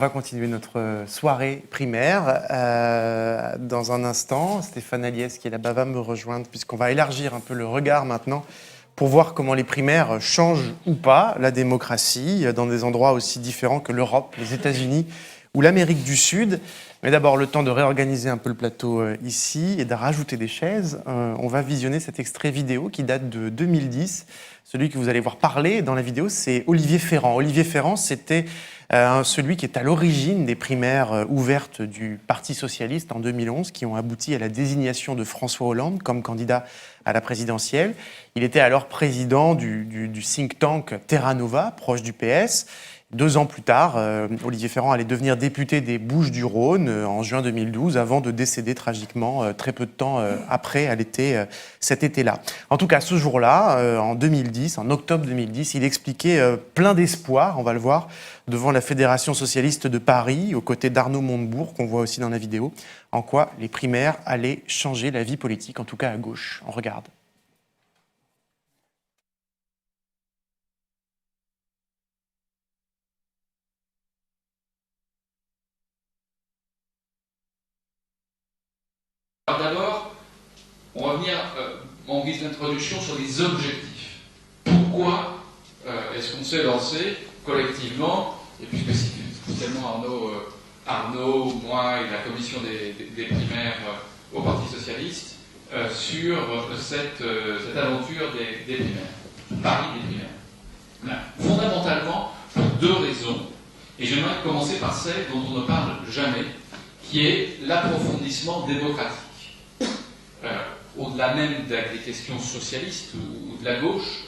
On va continuer notre soirée primaire. Dans un instant, Stéphane Aliès, qui est là-bas, va me rejoindre, puisqu'on va élargir un peu le regard maintenant pour voir comment les primaires changent ou pas la démocratie dans des endroits aussi différents que l'Europe, les États-Unis ou l'Amérique du Sud. Mais d'abord, le temps de réorganiser un peu le plateau ici et de rajouter des chaises. On va visionner cet extrait vidéo qui date de 2010. Celui que vous allez voir parler dans la vidéo, c'est Olivier Ferrand. Olivier Ferrand, c'était celui qui est à l'origine des primaires ouvertes du Parti socialiste en 2011, qui ont abouti à la désignation de François Hollande comme candidat à la présidentielle. Il était alors président du think tank Terra Nova, proche du PS. 2 ans plus tard, Olivier Ferrand allait devenir député des Bouches-du-Rhône en juin 2012, avant de décéder tragiquement très peu de temps après, à l'été, cet été-là. En tout cas, ce jour-là, en 2010, en octobre 2010, il expliquait plein d'espoir, on va le voir, devant la Fédération socialiste de Paris, aux côtés d'Arnaud Montebourg, qu'on voit aussi dans la vidéo, en quoi les primaires allaient changer la vie politique, en tout cas à gauche. On regarde. D'abord, on va venir en guise d'introduction sur les objectifs. Pourquoi est-ce qu'on s'est lancé collectivement, et puisque c'est spécialement Arnaud, moi et la commission des primaires au Parti socialiste, sur cette aventure des primaires, Paris des primaires. Fondamentalement, pour 2 raisons, et j'aimerais commencer par celle dont on ne parle jamais, qui est l'approfondissement démocratique. Au-delà même des questions socialistes ou de la gauche,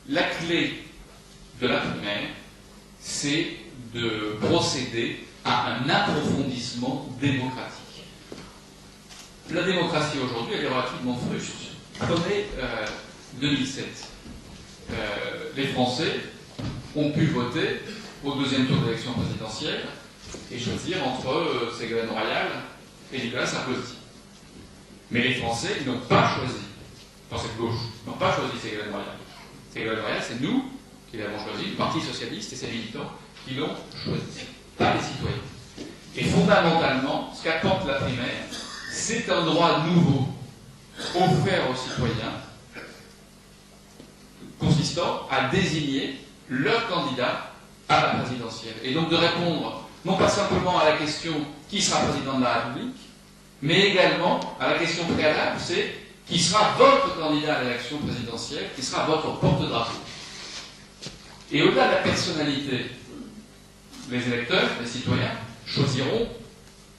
la clé de la primaire, c'est de procéder à un approfondissement démocratique. La démocratie aujourd'hui, elle est relativement fruste. Prenez 2007. Les Français ont pu voter au 2e tour de l'élection présidentielle et choisir entre Ségolène Royal et Nicolas Sarkozy. Mais les Français, ils n'ont pas choisi, dans cette gauche, n'ont pas choisi Ségolène Royal. Ségolène Royal, c'est nous qui l'avons choisi, le Parti socialiste et ses militants qui l'ont choisi, pas les citoyens. Et fondamentalement, ce qu'apporte la primaire, c'est un droit nouveau offert aux citoyens, consistant à désigner leur candidat à la présidentielle. Et donc de répondre, non pas simplement à la question qui sera président de la République, mais également à la question préalable, c'est qui sera votre candidat à l'élection présidentielle, qui sera votre porte-drapeau. Et au-delà de la personnalité, les électeurs, les citoyens, choisiront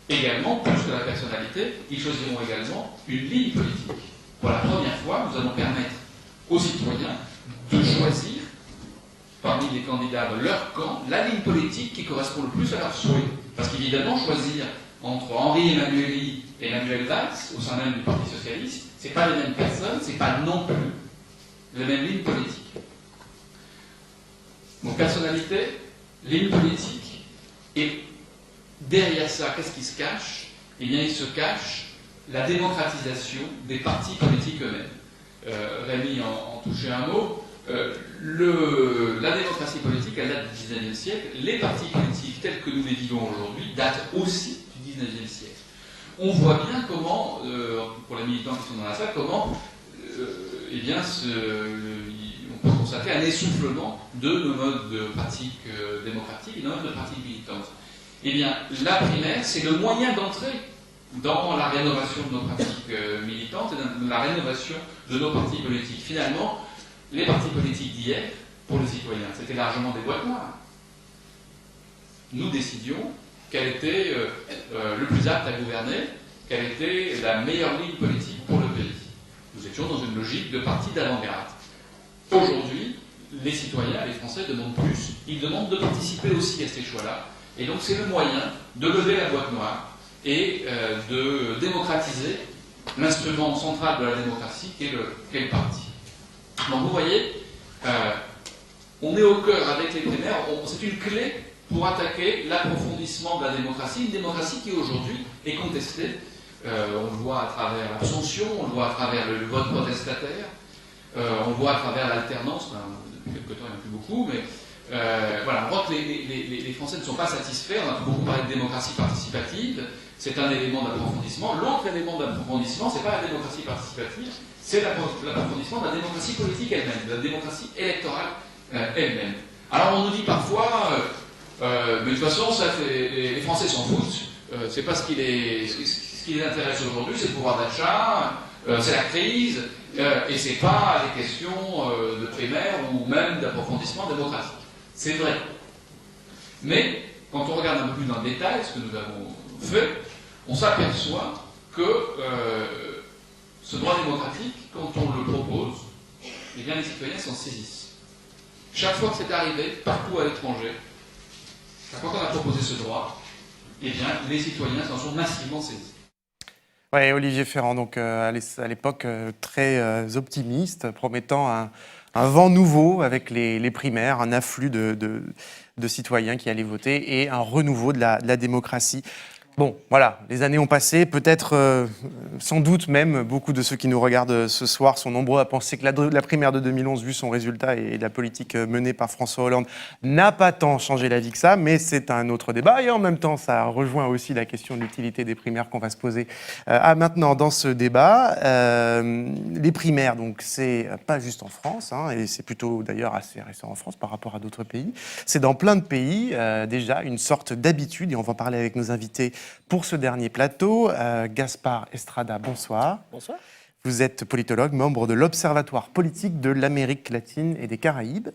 également, plus que la personnalité, ils choisiront également une ligne politique. Pour la première fois, nous allons permettre aux citoyens de choisir, parmi les candidats de leur camp, la ligne politique qui correspond le plus à leurs souhaits. Parce qu'évidemment, choisir entre Henri Emmanuelli et Manuel Valls, au sein même du Parti socialiste, ce n'est pas les mêmes personnes, ce n'est pas non plus les mêmes lignes politiques. Donc personnalité, ligne politique, et derrière ça, qu'est-ce qui se cache? Eh bien, il se cache la démocratisation des partis politiques eux-mêmes. Rémi en touchait un mot. La démocratie politique, elle date du XIXe siècle. Les partis politiques tels que nous les vivons aujourd'hui datent aussi du XIXe siècle. On voit bien comment, pour les militants qui sont dans la salle, comment eh bien, on peut constater un essoufflement de nos modes de pratique démocratique et de nos modes de pratique militante. Eh bien, la primaire, c'est le moyen d'entrer dans la rénovation de nos pratiques militantes et dans la rénovation de nos partis politiques. Finalement, les partis politiques d'hier, pour les citoyens, c'était largement des boîtes noires. Nous décidions quel était le plus apte à gouverner, quelle était la meilleure ligne politique pour le pays. Nous étions dans une logique de parti d'avant-garde. Aujourd'hui, les citoyens, les Français demandent plus, ils demandent de participer aussi à ces choix-là, et donc c'est le moyen de lever la boîte noire et de démocratiser l'instrument central de la démocratie qu'est le parti. Donc vous voyez, on est au cœur avec les primaires, c'est une clé pour attaquer l'approfondissement de la démocratie, une démocratie qui aujourd'hui est contestée. On le voit à travers l'abstention, on le voit à travers le vote protestataire, on le voit à travers l'alternance, depuis quelque temps il n'y en a plus beaucoup, mais Voilà, on voit que les Français ne sont pas satisfaits. On a beaucoup parlé de démocratie participative. C'est un élément d'approfondissement. L'autre élément d'approfondissement, c'est pas la démocratie participative, c'est l'approfondissement de la démocratie politique elle-même, de la démocratie électorale elle-même. Alors on nous dit parfois, mais de toute façon, les Français s'en foutent. C'est pas ce qui les intéresse aujourd'hui, c'est le pouvoir d'achat, c'est la crise, et c'est pas des questions de primaire ou même d'approfondissement démocratique. C'est vrai. Mais quand on regarde un peu plus dans le détail ce que nous avons fait, on s'aperçoit que ce droit démocratique, quand on le propose, eh bien les citoyens s'en saisissent. Chaque fois que c'est arrivé, partout à l'étranger, chaque fois qu'on a proposé ce droit, eh bien les citoyens s'en sont massivement saisis. Oui, Olivier Ferrand, donc à l'époque très optimiste, promettant un vent nouveau avec les primaires, un afflux de citoyens qui allaient voter et un renouveau de la démocratie. Bon, voilà, les années ont passé, peut-être, sans doute même, beaucoup de ceux qui nous regardent ce soir sont nombreux à penser que la primaire de 2011, vu son résultat et la politique menée par François Hollande, n'a pas tant changé la vie que ça, mais c'est un autre débat. Et en même temps, ça rejoint aussi la question de l'utilité des primaires qu'on va se poser maintenant dans ce débat. Les primaires, donc, c'est pas juste en France, hein, et c'est plutôt d'ailleurs assez récent en France par rapport à d'autres pays. C'est dans plein de pays, déjà, une sorte d'habitude, et on va en parler avec nos invités pour ce dernier plateau. Gaspard Estrada, bonsoir. Bonsoir. Vous êtes politologue, membre de l'Observatoire politique de l'Amérique latine et des Caraïbes.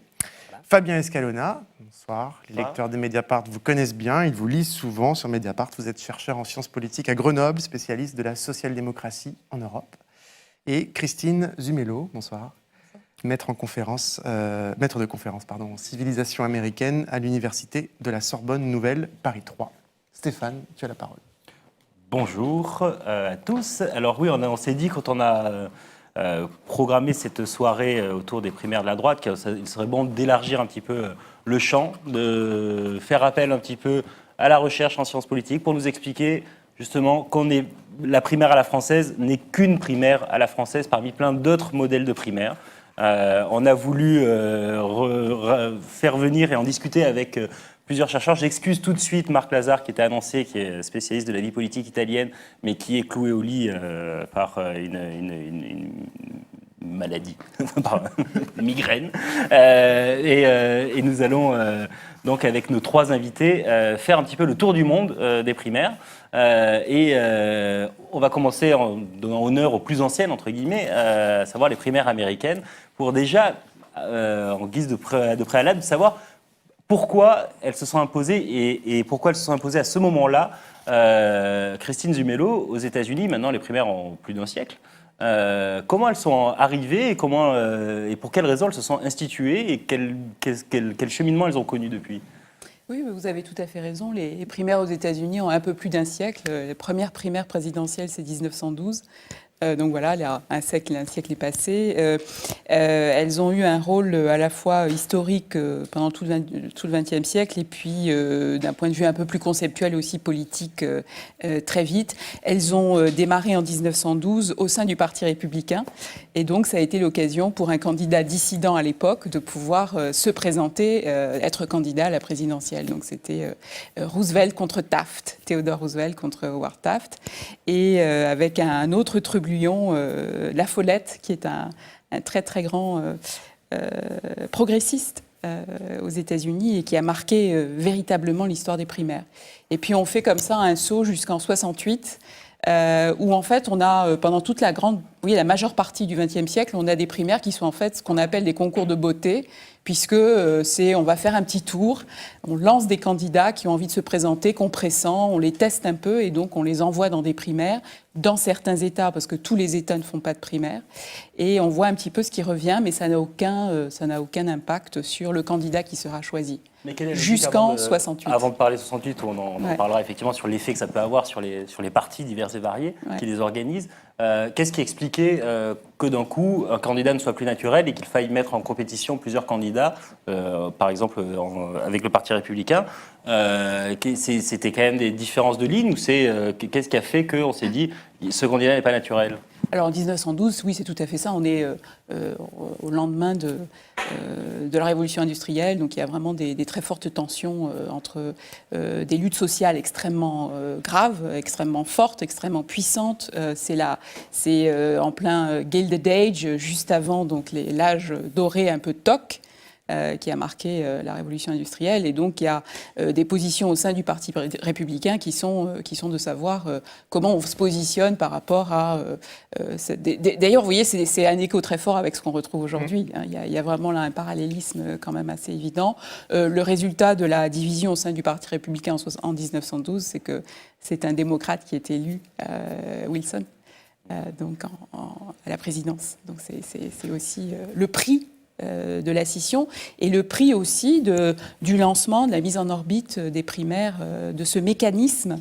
Voilà. Fabien Escalona, bonsoir. Les lecteurs de Mediapart vous connaissent bien, ils vous lisent souvent sur Mediapart. Vous êtes chercheur en sciences politiques à Grenoble, spécialiste de la social-démocratie en Europe. Et Christine Zumelo, bonsoir. Maître de conférence en civilisation américaine à l'Université de la Sorbonne Nouvelle, Paris 3. Stéphane, tu as la parole. Bonjour à tous. Alors oui, on s'est dit quand on a programmé cette soirée autour des primaires de la droite qu'il serait bon d'élargir un petit peu le champ, de faire appel un petit peu à la recherche en sciences politiques pour nous expliquer justement la primaire à la française n'est qu'une primaire à la française parmi plein d'autres modèles de primaire. On a voulu faire venir et en discuter avec plusieurs chercheurs. J'excuse tout de suite Marc Lazare, qui était annoncé, qui est spécialiste de la vie politique italienne, mais qui est cloué au lit par une maladie, par une migraine. Et nous allons, donc, avec nos trois invités, faire un petit peu le tour du monde des primaires. On va commencer en donnant honneur aux plus anciennes, entre guillemets, à savoir les primaires américaines, pour déjà, en guise de préalable, savoir pourquoi elles se sont imposées et pourquoi elles se sont imposées à ce moment-là. Christine Zumelo, aux États-Unis, maintenant les primaires ont plus d'un siècle. Comment elles sont arrivées et pour quelles raisons elles se sont instituées et quel cheminement elles ont connu depuis? Oui, vous avez tout à fait raison. Les primaires aux États-Unis ont un peu plus d'un siècle. Les premières primaires présidentielles, c'est 1912. Donc voilà, un siècle est passé. Elles ont eu un rôle à la fois historique pendant tout le XXe siècle et puis d'un point de vue un peu plus conceptuel aussi politique très vite. Elles ont démarré en 1912 au sein du Parti républicain et donc ça a été l'occasion pour un candidat dissident à l'époque de pouvoir se présenter, être candidat à la présidentielle. Donc c'était Roosevelt contre Taft, Theodore Roosevelt contre Howard Taft, et avec un autre trublion, La Follette, qui est un très très grand progressiste aux États-Unis et qui a marqué véritablement l'histoire des primaires. Et puis on fait comme ça un saut jusqu'en 68, où en fait on a pendant toute la majeure partie du XXe siècle, on a des primaires qui sont en fait ce qu'on appelle des concours de beauté, puisque on va faire un petit tour, on lance des candidats qui ont envie de se présenter, qu'on pressent, on les teste un peu et donc on les envoie dans des primaires, dans certains États, parce que tous les États ne font pas de primaires, et on voit un petit peu ce qui revient, mais ça n'a aucun impact sur le candidat qui sera choisi. Jusqu'en 68. Avant de parler 68, où on en parlera effectivement sur l'effet que ça peut avoir sur les partis divers et variés qui les organisent. Qu'est-ce qui expliquait que d'un coup, un candidat ne soit plus naturel et qu'il faille mettre en compétition plusieurs candidats, par exemple avec le Parti républicain? C'était quand même des différences de ligne ou qu'est-ce qui a fait qu'on s'est dit ce candidat n'est pas naturel? Alors en 1912, oui, c'est tout à fait ça. On est au lendemain de la révolution industrielle, donc il y a vraiment des très fortes tensions entre des luttes sociales extrêmement graves, extrêmement fortes, extrêmement puissantes. C'est en plein Gilded Age, juste avant donc l'âge doré un peu toc, qui a marqué la révolution industrielle. Et donc, il y a des positions au sein du Parti républicain qui sont de savoir comment on se positionne par rapport à... D'ailleurs, vous voyez, c'est un écho très fort avec ce qu'on retrouve aujourd'hui. Il y a vraiment là un parallélisme quand même assez évident. Le résultat de la division au sein du Parti républicain en 1912, c'est que c'est un démocrate qui est élu, Wilson, donc à la présidence. Donc, c'est aussi le prix de la scission et le prix aussi du lancement, de la mise en orbite des primaires, de ce mécanisme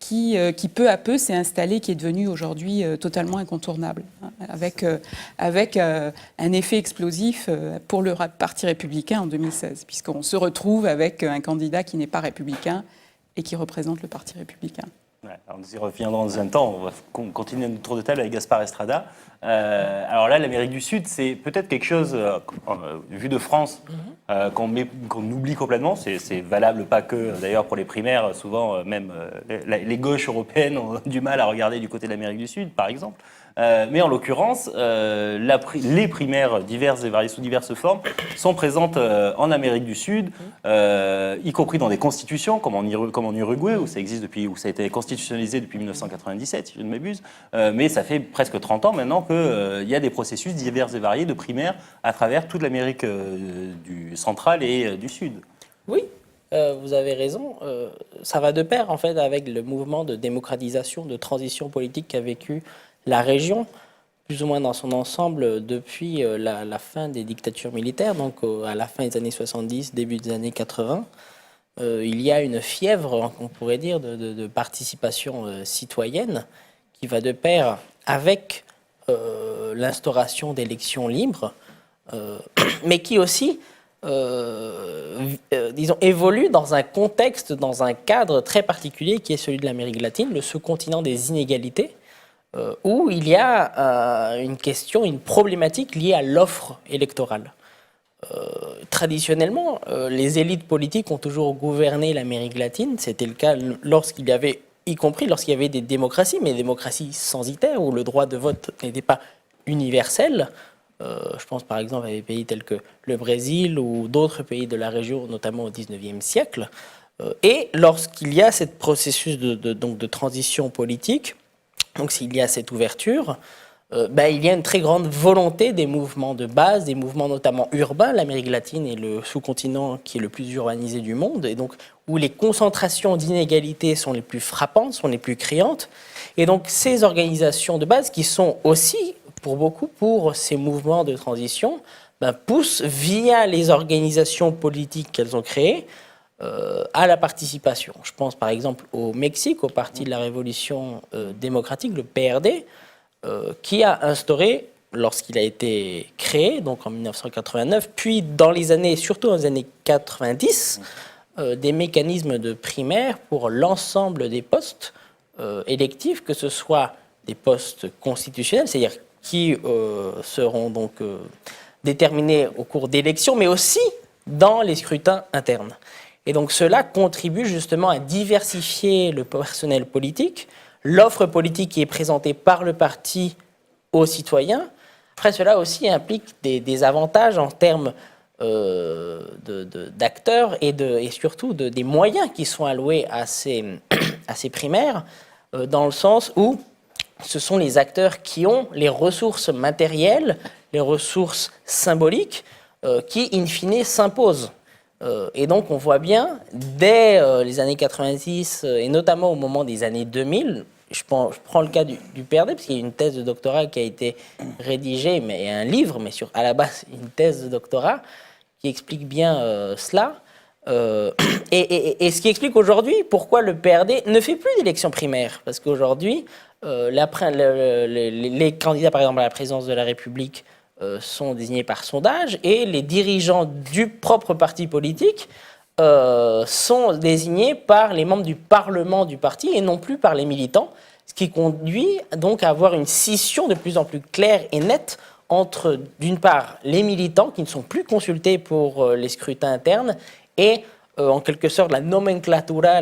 qui peu à peu s'est installé, qui est devenu aujourd'hui totalement incontournable, hein, avec un effet explosif pour le Parti républicain en 2016, puisqu'on se retrouve avec un candidat qui n'est pas républicain et qui représente le Parti républicain. Ouais, alors nous y reviendrons dans un temps. On va continuer notre tour de table avec Gaspard Estrada. Alors là, l'Amérique du Sud, c'est peut-être quelque chose, vu de France, qu'on oublie complètement. C'est valable pas que, d'ailleurs, pour les primaires. Souvent, même les gauches européennes ont du mal à regarder du côté de l'Amérique du Sud, par exemple. Mais en l'occurrence, les primaires diverses et variées sous diverses formes sont présentes en Amérique du Sud, y compris dans des constitutions, comme en Uruguay, où ça existe où ça a été constitutionnalisé depuis 1997, si je ne m'abuse. Mais ça fait presque 30 ans maintenant qu'il y a des processus divers et variés de primaires à travers toute l'Amérique centrale et du Sud. Oui. Vous avez raison. Ça va de pair, en fait, avec le mouvement de démocratisation, de transition politique qu'a vécu la région, plus ou moins dans son ensemble, depuis la fin des dictatures militaires, donc à la fin des années 70, début des années 80. Il y a une fièvre, on pourrait dire, de participation citoyenne qui va de pair avec l'instauration d'élections libres, mais qui aussi... disons, évolue dans un contexte, dans un cadre très particulier qui est celui de l'Amérique latine, le sous-continent des inégalités, où il y a une question, une problématique liée à l'offre électorale. Traditionnellement, les élites politiques ont toujours gouverné l'Amérique latine. C'était le cas lorsqu'il y avait, y compris lorsqu'il y avait des démocraties, mais des démocraties censitaires, où le droit de vote n'était pas universel. Je pense par exemple à des pays tels que le Brésil ou d'autres pays de la région, notamment au XIXe siècle. Et lorsqu'il y a ce processus de transition politique, donc s'il y a cette ouverture, il y a une très grande volonté des mouvements de base, des mouvements notamment urbains. L'Amérique latine est le sous-continent qui est le plus urbanisé du monde, et donc où les concentrations d'inégalités sont les plus frappantes, sont les plus criantes. Et donc ces organisations de base qui sont aussi... pour beaucoup, pour ces mouvements de transition, poussent via les organisations politiques qu'elles ont créées à la participation. Je pense par exemple au Mexique, au Parti de la Révolution démocratique, le PRD, qui a instauré, lorsqu'il a été créé, donc en 1989, puis dans les années, surtout dans les années 90, des mécanismes de primaire pour l'ensemble des postes électifs, que ce soit des postes constitutionnels, c'est-à-dire qui seront donc déterminés au cours d'élections, mais aussi dans les scrutins internes. Et donc cela contribue justement à diversifier le personnel politique, l'offre politique qui est présentée par le parti aux citoyens. Après, cela aussi implique des avantages en termes d'acteurs et surtout des moyens qui sont alloués à ces primaires, dans le sens où ce sont les acteurs qui ont les ressources matérielles, les ressources symboliques, qui, in fine, s'imposent. Et donc, on voit bien, dès les années 90, et notamment au moment des années 2000, je prends le cas du PRD, parce qu'il y a une thèse de doctorat qui a été rédigée, mais un livre, mais à la base, une thèse de doctorat, qui explique bien cela. Et ce qui explique aujourd'hui pourquoi le PRD ne fait plus d'élections primaires. Parce qu'aujourd'hui, les candidats, par exemple, à la présidence de la République sont désignés par sondage et les dirigeants du propre parti politique sont désignés par les membres du Parlement du parti et non plus par les militants, ce qui conduit donc à avoir une scission de plus en plus claire et nette entre, d'une part, les militants qui ne sont plus consultés pour les scrutins internes et en quelque sorte la nomenclatura,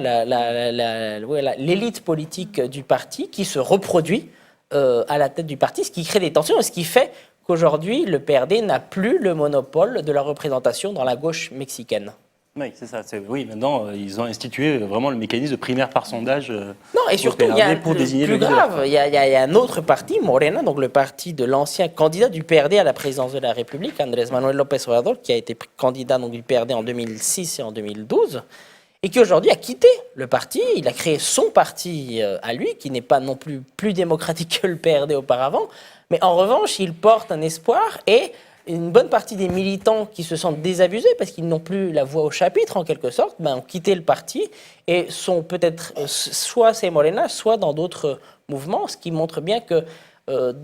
l'élite politique du parti qui se reproduit à la tête du parti, ce qui crée des tensions et ce qui fait qu'aujourd'hui le PRD n'a plus le monopole de la représentation dans la gauche mexicaine. Oui, c'est ça. Oui, maintenant, ils ont institué vraiment le mécanisme de primaire par sondage. Non, et surtout, il y a un plus grave. Il y a un autre parti, Morena, donc le parti de l'ancien candidat du PRD à la présidence de la République, Andrés Manuel López Obrador, qui a été candidat donc, du PRD en 2006 et en 2012, et qui aujourd'hui a quitté le parti. Il a créé son parti à lui, qui n'est pas non plus démocratique que le PRD auparavant, mais en revanche, il porte un espoir et une bonne partie des militants qui se sentent désabusés parce qu'ils n'ont plus la voix au chapitre, en quelque sorte, ont quitté le parti et sont peut-être soit c'est Morena, soit dans d'autres mouvements, ce qui montre bien que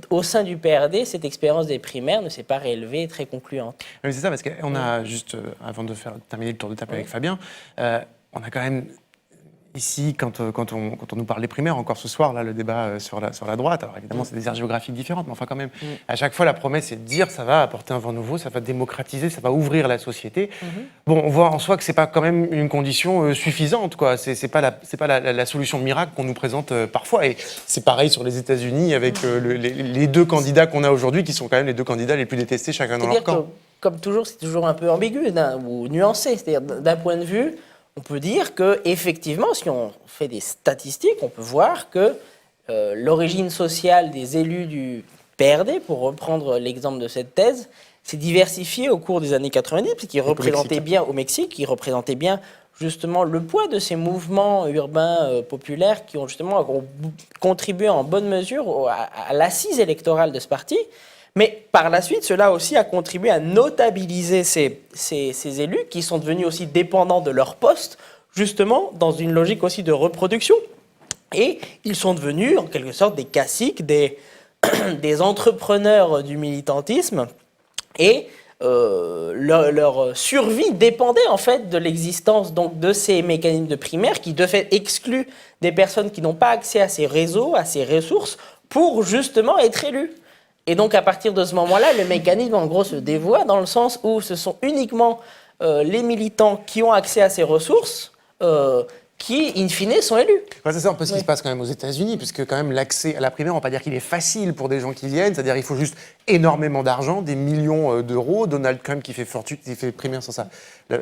au sein du PRD, cette expérience des primaires ne s'est pas révélée très concluante. Oui, c'est ça, parce qu'on a juste, avant de terminer le tour de table avec Fabien, on a quand même... Ici, quand on nous parle des primaires, encore ce soir, là, le débat sur la droite, alors évidemment, c'est des aires géographiques différentes, mais enfin quand même, à chaque fois, la promesse est de dire ça va apporter un vent nouveau, ça va démocratiser, ça va ouvrir la société. Bon, on voit en soi que c'est pas quand même une condition suffisante, quoi. C'est pas la solution miracle qu'on nous présente parfois. Et c'est pareil sur les États-Unis avec les deux candidats qu'on a aujourd'hui, qui sont quand même les deux candidats les plus détestés, chacun dans leur camp. Comme toujours, c'est toujours un peu ambigu ou nuancé. C'est-à-dire, d'un point de vue, on peut dire qu'effectivement, si on fait des statistiques, on peut voir que l'origine sociale des élus du PRD, pour reprendre l'exemple de cette thèse, s'est diversifiée au cours des années 90, puisqu'ils représentaient bien au Mexique, ils représentaient bien justement le poids de ces mouvements urbains populaires qui ont justement contribué en bonne mesure à l'assise électorale de ce parti. Mais par la suite, cela aussi a contribué à notabiliser ces élus qui sont devenus aussi dépendants de leur poste, justement dans une logique aussi de reproduction. Et ils sont devenus en quelque sorte des caciques, des entrepreneurs du militantisme. Et leur survie dépendait en fait de l'existence donc, de ces mécanismes de primaire qui de fait excluent des personnes qui n'ont pas accès à ces réseaux, à ces ressources, pour justement être élus. Et donc, à partir de ce moment-là, le mécanisme, en gros, se dévoie dans le sens où ce sont uniquement les militants qui ont accès à ces ressources qui, in fine, sont élus. Ouais, c'est ça un peu ce qui se passe quand même aux États-Unis, puisque quand même l'accès à la primaire, on ne va pas dire qu'il est facile pour des gens qui viennent, c'est-à-dire qu'il faut juste énormément d'argent, des millions d'euros. Donald Trump qui fait primaire sur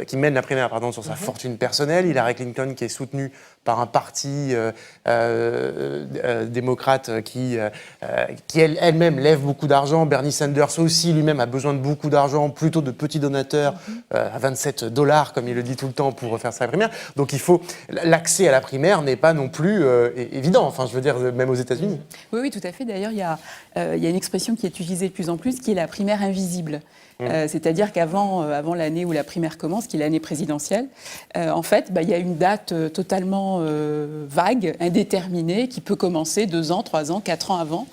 qui mène la primaire sur sa fortune personnelle. Hillary Clinton qui est soutenue par un parti démocrate qui elle-même lève beaucoup d'argent. Bernie Sanders aussi lui-même a besoin de beaucoup d'argent, plutôt de petits donateurs à $27 comme il le dit tout le temps pour faire sa primaire. Donc l'accès à la primaire n'est pas non plus évident. Enfin, je veux dire même aux États-Unis. Oui, tout à fait. D'ailleurs, il y a une expression qui est utilisée de plus en plus, qui est la primaire invisible. C'est-à-dire qu'avant l'année où la primaire commence, qui est l'année présidentielle, en fait, il y a une date totalement vague, indéterminée, qui peut commencer 2 ans, 3 ans, 4 ans avant,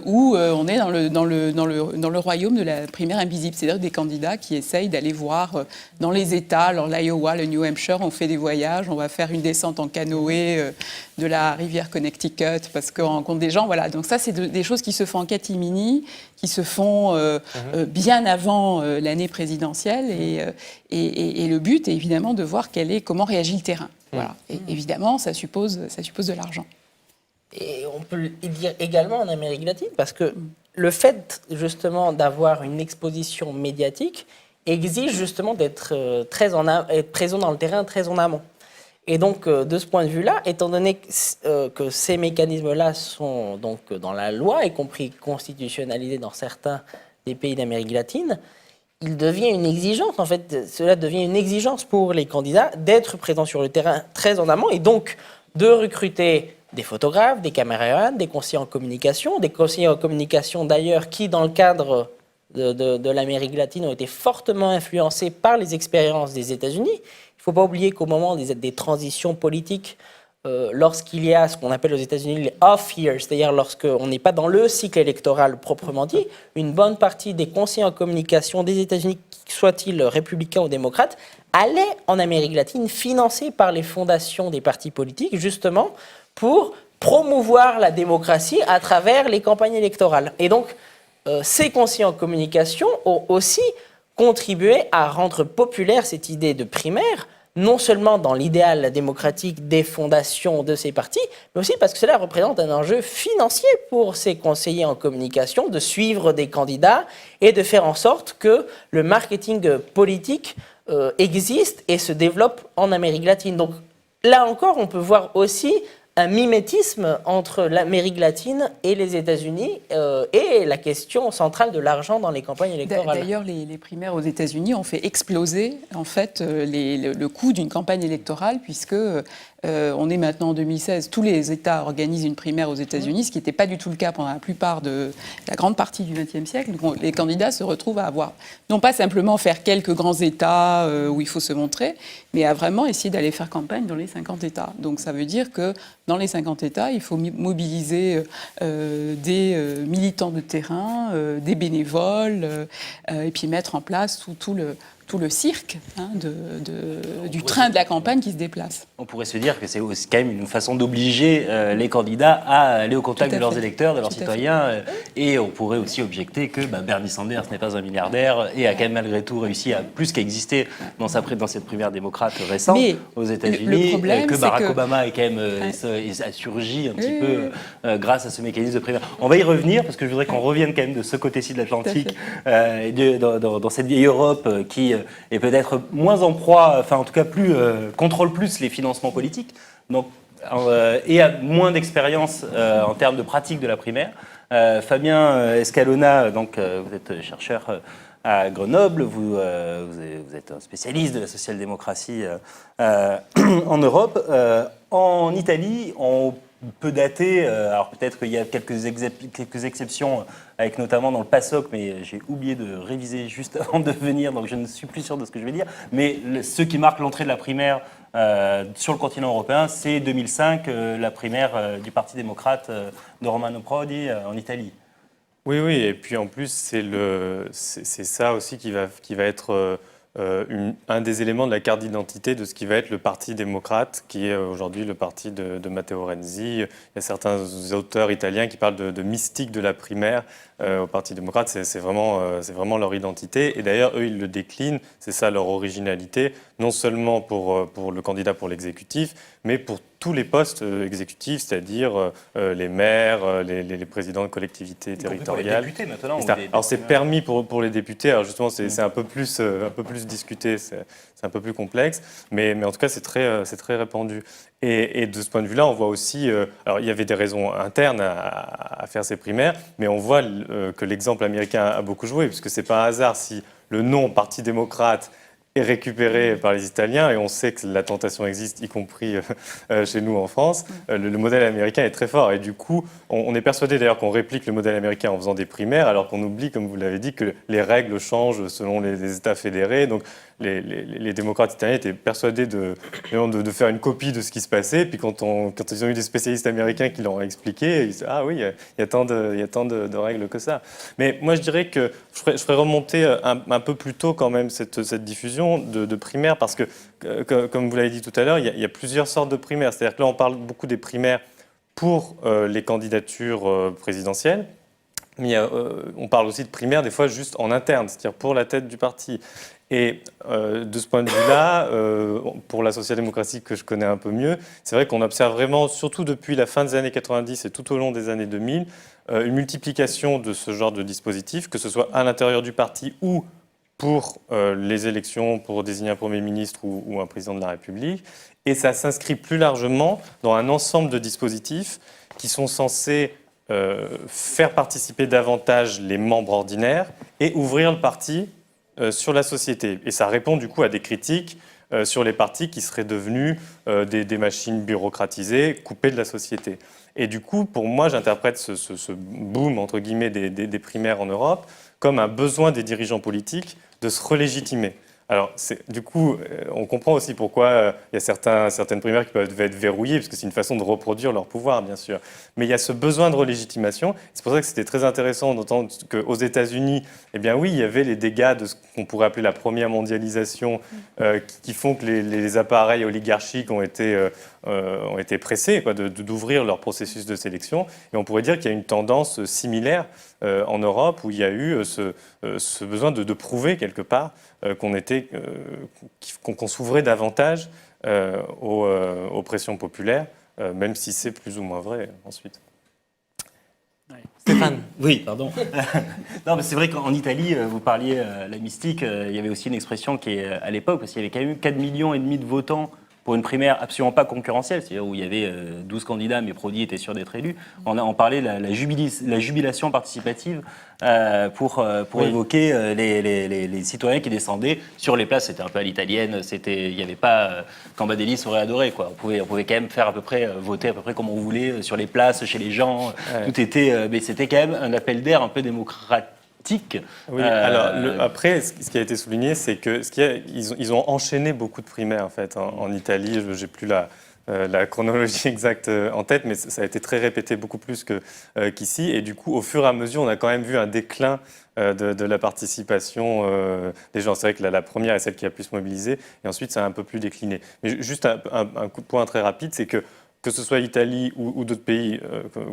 où on est dans le royaume de la primaire invisible. C'est-à-dire des candidats qui essayent d'aller voir dans les États, alors l'Iowa, le New Hampshire, on fait des voyages, on va faire une descente en canoë de la rivière Connecticut parce qu'on rencontre des gens. Voilà. Donc ça, c'est des choses qui se font en catimini, qui se font bien avant l'année présidentielle. Et le but est évidemment de voir comment réagit le terrain. Voilà. Et évidemment, ça suppose de l'argent. Et on peut le dire également en Amérique latine, parce que le fait justement d'avoir une exposition médiatique exige justement d'être être présent dans le terrain très en amont. Et donc, de ce point de vue-là, étant donné que ces mécanismes-là sont donc dans la loi, y compris constitutionnalisés dans certains des pays d'Amérique latine, il devient une exigence, en fait, cela devient une exigence pour les candidats d'être présents sur le terrain très en amont et donc de recruter des photographes, des caméramans, des conseillers en communication d'ailleurs qui, dans le cadre de l'Amérique latine, ont été fortement influencés par les expériences des États-Unis. Il ne faut pas oublier qu'au moment des transitions politiques lorsqu'il y a ce qu'on appelle aux États-Unis les off years, c'est-à-dire lorsqu'on n'est pas dans le cycle électoral proprement dit, une bonne partie des conseillers en communication des États-Unis, soient-ils républicains ou démocrates, allaient en Amérique latine financés par les fondations des partis politiques, justement pour promouvoir la démocratie à travers les campagnes électorales. Et donc, ces conseillers en communication ont aussi contribué à rendre populaire cette idée de primaire, non seulement dans l'idéal démocratique des fondations de ces partis, mais aussi parce que cela représente un enjeu financier pour ces conseillers en communication de suivre des candidats et de faire en sorte que le marketing politique existe et se développe en Amérique latine. Donc là encore, on peut voir aussi un mimétisme entre l'Amérique latine et les États-Unis et la question centrale de l'argent dans les campagnes électorales. D'ailleurs, les primaires aux États-Unis ont fait exploser en fait le coût d'une campagne électorale puisque on est maintenant en 2016. Tous les États organisent une primaire aux États-Unis, ce qui n'était pas du tout le cas pendant la grande partie du XXe siècle. Donc, les candidats se retrouvent à avoir non pas simplement faire quelques grands États où il faut se montrer, mais à vraiment essayer d'aller faire campagne dans les 50 États. Donc ça veut dire que dans les 50 États, il faut mobiliser des militants de terrain, des bénévoles, et puis mettre en place tout le cirque du train de la campagne qui se déplace. On pourrait se dire que c'est aussi quand même une façon d'obliger les candidats à aller au contact de leurs électeurs, de leurs citoyens. Et on pourrait aussi objecter que Bernie Sanders n'est pas un milliardaire et a quand même malgré tout réussi à plus qu'exister dans cette primaire démocrate récente aux États-Unis. Que Barack Obama est quand même, a surgi un petit peu grâce à ce mécanisme de primaire. On va y revenir parce que je voudrais qu'on revienne quand même de ce côté-ci de l'Atlantique, dans cette vieille Europe qui est peut-être moins en proie, enfin en tout cas contrôle plus les financements politiques, donc, et a moins d'expérience en termes de pratique de la primaire. Fabien Escalona, donc, vous êtes chercheur à Grenoble, vous êtes un spécialiste de la social-démocratie en Europe. En Italie, on peut dater, alors peut-être qu'il y a quelques exceptions, avec notamment dans le PASOK, mais j'ai oublié de réviser juste avant de venir, donc je ne suis plus sûr de ce que je vais dire. Mais ce qui marque l'entrée de la primaire sur le continent européen, c'est 2005, la primaire du Parti démocrate de Romano Prodi en Italie. Oui, et puis en plus, c'est ça aussi qui va être un des éléments de la carte d'identité de ce qui va être le Parti démocrate, qui est aujourd'hui le parti de Matteo Renzi. Il y a certains auteurs italiens qui parlent de mystique de la primaire au Parti démocrate. C'est vraiment leur identité. Et d'ailleurs, eux, ils le déclinent. C'est ça leur originalité, non seulement pour le candidat pour l'exécutif, mais pour tous les postes exécutifs, c'est-à-dire les maires, les présidents de collectivités territoriales. Pour les députés maintenant. Alors c'est permis pour les députés. Alors justement, c'est un peu plus discuté, c'est un peu plus complexe, mais en tout cas c'est très répandu. Et de ce point de vue-là, on voit aussi. Alors il y avait des raisons internes à faire ces primaires, mais on voit que l'exemple américain a beaucoup joué, puisque c'est pas un hasard si le nom Parti démocrate est récupéré par les Italiens, et on sait que la tentation existe, y compris chez nous en France. Le modèle américain est très fort, et du coup, on est persuadé d'ailleurs qu'on réplique le modèle américain en faisant des primaires, alors qu'on oublie, comme vous l'avez dit, que les règles changent selon les États fédérés. Donc les démocrates italiens étaient persuadés de faire une copie de ce qui se passait, puis quand ils ont eu des spécialistes américains qui l'ont expliqué, ils disent « Ah oui, il y a tant de règles que ça ». Mais moi, je dirais que je ferais remonter un peu plus tôt quand même cette diffusion de primaires, parce que, comme vous l'avez dit tout à l'heure, il y a plusieurs sortes de primaires. C'est-à-dire que là, on parle beaucoup des primaires pour les candidatures présidentielles, mais on parle aussi de primaires des fois juste en interne, c'est-à-dire pour la tête du parti. Et de ce point de vue-là, pour la social-démocratie que je connais un peu mieux, c'est vrai qu'on observe vraiment, surtout depuis la fin des années 90 et tout au long des années 2000, une multiplication de ce genre de dispositifs, que ce soit à l'intérieur du parti ou pour les élections, pour désigner un Premier ministre ou un président de la République. Et ça s'inscrit plus largement dans un ensemble de dispositifs qui sont censés faire participer davantage les membres ordinaires et ouvrir le parti sur la société. Et ça répond du coup à des critiques sur les partis qui seraient devenus des machines bureaucratisées, coupées de la société. Et du coup, pour moi, j'interprète ce boom, entre guillemets, des primaires en Europe comme un besoin des dirigeants politiques de se relégitimer. Alors, du coup, on comprend aussi pourquoi il y a certaines primaires qui peuvent être verrouillées, parce que c'est une façon de reproduire leur pouvoir, bien sûr. Mais il y a ce besoin de relégitimation. C'est pour ça que c'était très intéressant d'entendre qu'aux États-Unis, eh bien oui, il y avait les dégâts de ce qu'on pourrait appeler la première mondialisation, qui font que les appareils oligarchiques ont été pressés d'ouvrir leur processus de sélection. Et on pourrait dire qu'il y a une tendance similaire en Europe, où il y a eu ce besoin de prouver quelque part qu'on s'ouvrait davantage aux pressions populaires, même si c'est plus ou moins vrai ensuite. Stéphane. Oui, pardon. Non, mais c'est vrai qu'en Italie, vous parliez la mystique, il y avait aussi une expression qui est à l'époque, parce qu'il y avait quand même 4,5 millions de votants pour une primaire absolument pas concurrentielle, c'est-à-dire où il y avait 12 candidats, mais Prodi était sûr d'être élu. On parlait de la jubilation participative pour évoquer les citoyens qui descendaient sur les places. C'était un peu à l'italienne, il n'y avait pas Cambadélis aurait adoré, quoi. On pouvait quand même faire à peu près voter à peu près comme on voulait sur les places, chez les gens. Ouais. Tout était, mais c'était quand même un appel d'air un peu démocratique. Oui, alors après, ce qui a été souligné, c'est que ils ont enchaîné beaucoup de primaires en fait en Italie. Je n'ai plus la chronologie exacte en tête, mais ça a été très répété, beaucoup plus qu'ici. Et du coup, au fur et à mesure, on a quand même vu un déclin de la participation des gens. C'est vrai que la première est celle qui a plus mobilisé, et ensuite ça a un peu plus décliné. Mais juste un point très rapide, c'est que ce soit l'Italie ou d'autres pays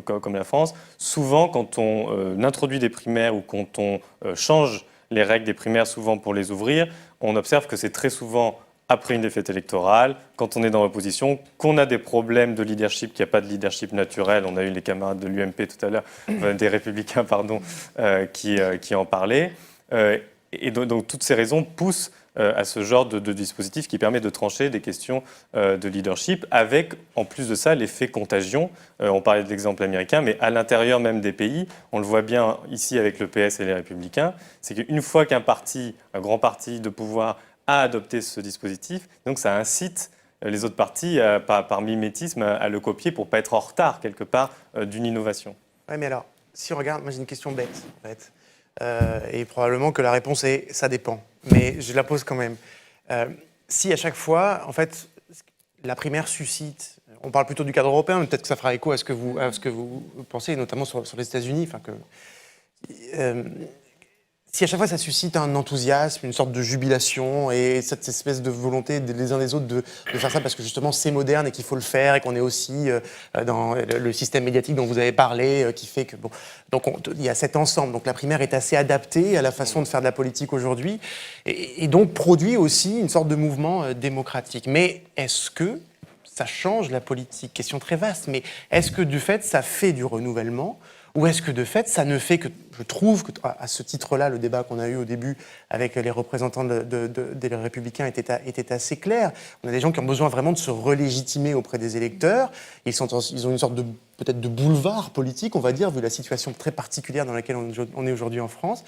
comme la France, souvent quand on introduit des primaires ou quand on change les règles des primaires souvent pour les ouvrir, on observe que c'est très souvent après une défaite électorale, quand on est dans l'opposition, qu'on a des problèmes de leadership, qu'il n'y a pas de leadership naturel. On a eu les camarades de l'UMP tout à l'heure, des Républicains, pardon, qui en parlaient. Et donc toutes ces raisons poussent à ce genre de dispositif qui permet de trancher des questions de leadership avec, en plus de ça, l'effet contagion. On parlait de l'exemple américain, mais à l'intérieur même des pays, on le voit bien ici avec le PS et les Républicains, c'est qu'une fois qu'un grand parti de pouvoir a adopté ce dispositif, donc ça incite les autres partis, par mimétisme, à le copier pour ne pas être en retard, quelque part, d'une innovation. Oui, mais alors, si on regarde, moi j'ai une question bête, en fait. Et probablement que la réponse est « ça dépend ». Mais je la pose quand même. Si à chaque fois, en fait, la primaire suscite, on parle plutôt du cadre européen, mais peut-être que ça fera écho à ce que vous pensez, notamment sur les États-Unis, si à chaque fois ça suscite un enthousiasme, une sorte de jubilation et cette espèce de volonté des uns des autres de faire ça parce que justement c'est moderne et qu'il faut le faire et qu'on est aussi dans le système médiatique dont vous avez parlé qui fait que donc il y a cet ensemble. Donc la primaire est assez adaptée à la façon de faire de la politique aujourd'hui et donc produit aussi une sorte de mouvement démocratique. Mais est-ce que ça change la politique? Question très vaste. Mais est-ce que du fait ça fait du renouvellement? Ou est-ce que de fait, ça ne fait que, je trouve qu'à ce titre-là, le débat qu'on a eu au début avec les représentants des Républicains était assez clair. On a des gens qui ont besoin vraiment de se relégitimer auprès des électeurs. Ils ont une sorte peut-être de boulevard politique, on va dire, vu la situation très particulière dans laquelle on est aujourd'hui en France.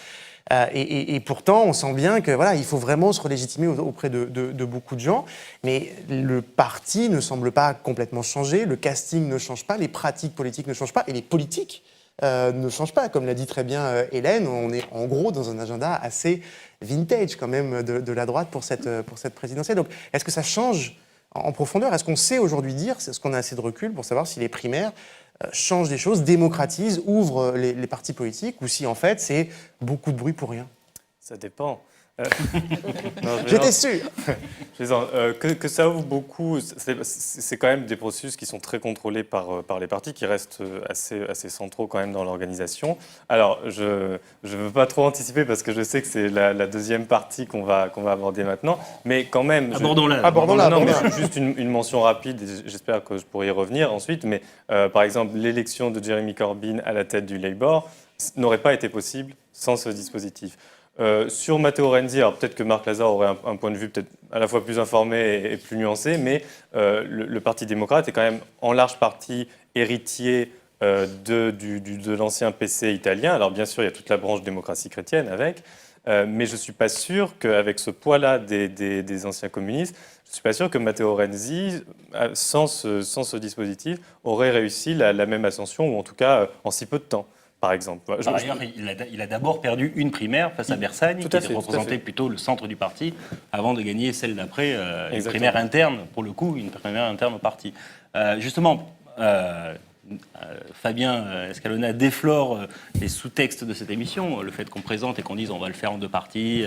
Et pourtant, on sent bien que il faut vraiment se relégitimer auprès de beaucoup de gens. Mais le parti ne semble pas complètement changer, le casting ne change pas, les pratiques politiques ne changent pas, et les politiques ne change pas. Comme l'a dit très bien Hélène, on est en gros dans un agenda assez vintage quand même de la droite pour cette présidentielle. Donc est-ce que ça change en profondeur? Est-ce qu'on sait aujourd'hui dire, est-ce qu'on a assez de recul pour savoir si les primaires changent des choses, démocratisent, ouvrent les partis politiques, ou si en fait c'est beaucoup de bruit pour rien? Ça dépend. J'étais sûr. Que ça ouvre beaucoup, c'est quand même des processus qui sont très contrôlés par les partis, qui restent assez centraux quand même dans l'organisation. Alors, je ne veux pas trop anticiper parce que je sais que c'est la deuxième partie qu'on va aborder maintenant, mais quand même... Abordons-la. Non, mais juste une mention rapide, et j'espère que je pourrai y revenir ensuite, mais par exemple, l'élection de Jeremy Corbyn à la tête du Labour n'aurait pas été possible sans ce dispositif. Sur Matteo Renzi, alors peut-être que Marc Lazare aurait un point de vue peut-être à la fois plus informé et plus nuancé, mais le Parti démocrate est quand même en large partie héritier de l'ancien PC italien. Alors bien sûr, il y a toute la branche démocratie chrétienne avec, mais je ne suis pas sûr qu'avec ce poids-là des anciens communistes, je ne suis pas sûr que Matteo Renzi, sans ce dispositif, aurait réussi la même ascension, ou en tout cas en si peu de temps. par exemple. Voilà, Par ailleurs, il a d'abord perdu une primaire face à Bersani, Tout qui à fait, tout à représentait fait. plutôt le centre du parti, avant de gagner celle d'après, une Exactement. primaire interne, pour le coup, une primaire interne au parti. Justement, Fabien Escalona déflore les sous-textes de cette émission, le fait qu'on présente et qu'on dise on va le faire en 2 parties.